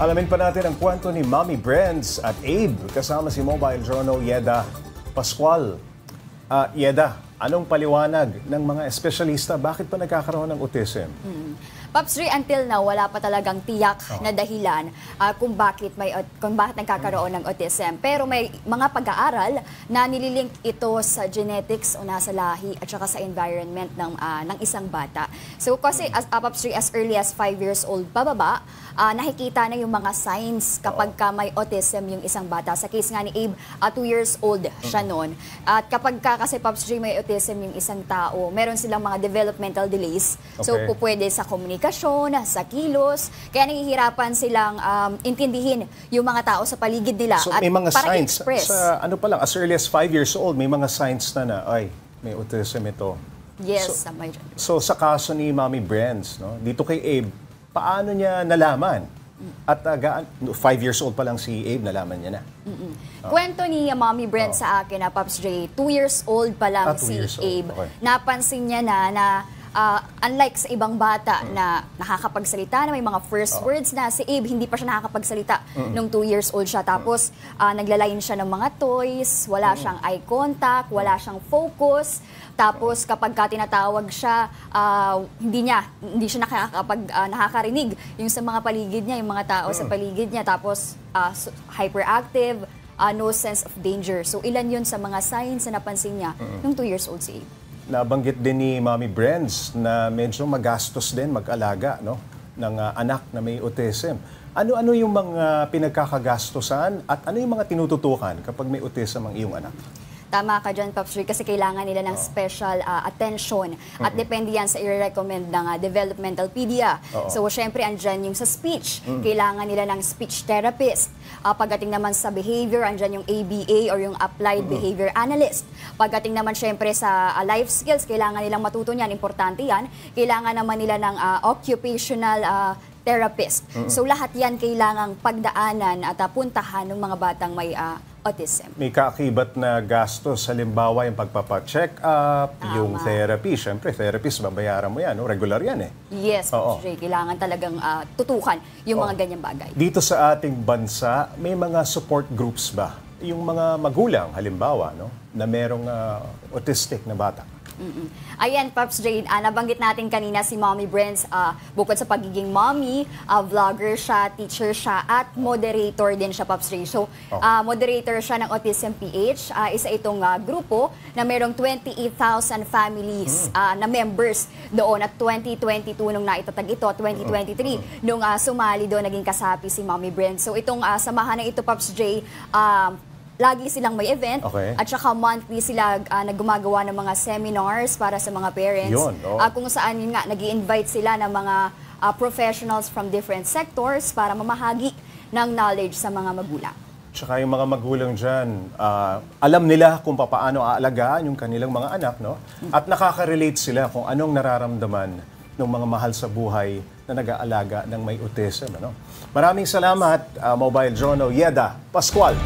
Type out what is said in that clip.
Alamin pa natin ang kwento ni Mommy Brens at Abe kasama si Mobile Journal Yeda Pascual. Yeda, anong paliwanag ng mga espesyalista? Bakit pa nagkakaroon ng autism? Pops Ray, until now, wala pa talagang tiyak na dahilan kung bakit nagkakaroon ng autism. Pero may mga pag-aaral na nililink ito sa genetics o nasa lahi at saka sa environment ng isang bata. So kasi Pops Ray, as early as 5 years old pababa, nakikita na yung mga signs kapag may autism yung isang bata. Sa case nga ni Abe, 2 years old siya noon. At kapag kasi Pops Ray, may autism yung isang tao, meron silang mga developmental delays. So pwede sa communication, sa kilos, kaya nahihirapan silang intindihin yung mga tao sa paligid nila. So at may mga para signs, sa ano pa lang, as early as 5 years old, may mga signs na ay, may autism ito. Yes, so sa kaso ni Mommy Brens, no, dito kay Abe, paano niya nalaman? At 5 years old pa lang si Abe, nalaman niya na. Kwento ni Mommy Brent sa akin, Pops Ray, 2 years old pa lang si Abe. Okay. Napansin niya na unlike sa ibang bata na nakakapagsalita, na may mga first words na, si Abe hindi pa siya nakakapagsalita nung 2 years old siya. Tapos naglalayin siya ng mga toys, wala siyang eye contact, wala siyang focus. Tapos kapag tinatawag siya, hindi siya nakakarinig yung sa mga paligid niya, yung mga tao sa paligid niya. Tapos hyperactive, no sense of danger. So ilan yun sa mga signs na napansin niya nung 2 years old si Abe. Nabanggit din ni Mommy Brens na medyo magastos din mag-alaga, no, ng anak na may autism. Ano-ano yung mga pinagkakagastosan at ano yung mga tinututukan kapag may autism ang iyong anak? Tama ka dyan, Pops Ray, kasi kailangan nila ng special attention at depende yan sa i-recommend ng developmental pedia. So, syempre, andyan yung sa speech. Kailangan nila ng speech therapist. Pagdating naman sa behavior, andyan yung ABA or yung Applied Behavior Analyst. Pagdating naman, syempre, sa life skills, kailangan nilang matuto niyan. Importante yan. Kailangan naman nila ng occupational therapist. So, lahat yan kailangang pagdaanan at puntahan ng mga batang may autism. May kaakibat na gastos, halimbawa yung pagpapacheck up, yung therapy. Siyempre, therapist, babayaran mo yan, no? Regular yan eh. Yes, Jay, kailangan talagang tutukan yung mga ganyang bagay. Dito sa ating bansa, may mga support groups ba? Yung mga magulang, halimbawa, no? Na merong autistic na bata. Ayan, Pops Jade, nabanggit natin kanina si Mommy Brens, bukod sa pagiging mommy, vlogger siya, teacher siya, at moderator din siya, Pops Jade. So, moderator siya ng Autism PH, isa itong grupo na merong 28,000 families na members doon at 2022 nung naitatag ito, 2023 nung sumali doon, naging kasapi si Mommy Brens. So, itong samahan na ito, Pops Jade, lagi silang may event at saka monthly sila gumagawa ng mga seminars para sa mga parents. Kung saan yun nga, nag-i-invite sila ng mga professionals from different sectors para mamahagi ng knowledge sa mga magulang. Tsaka yung mga magulang dyan, alam nila kung paano aalagaan yung kanilang mga anak, no? At nakaka-relate sila kung anong nararamdaman ng mga mahal sa buhay na nag-aalaga ng may autism. Ano? Maraming salamat, Mobile Journal Yeda Pascual.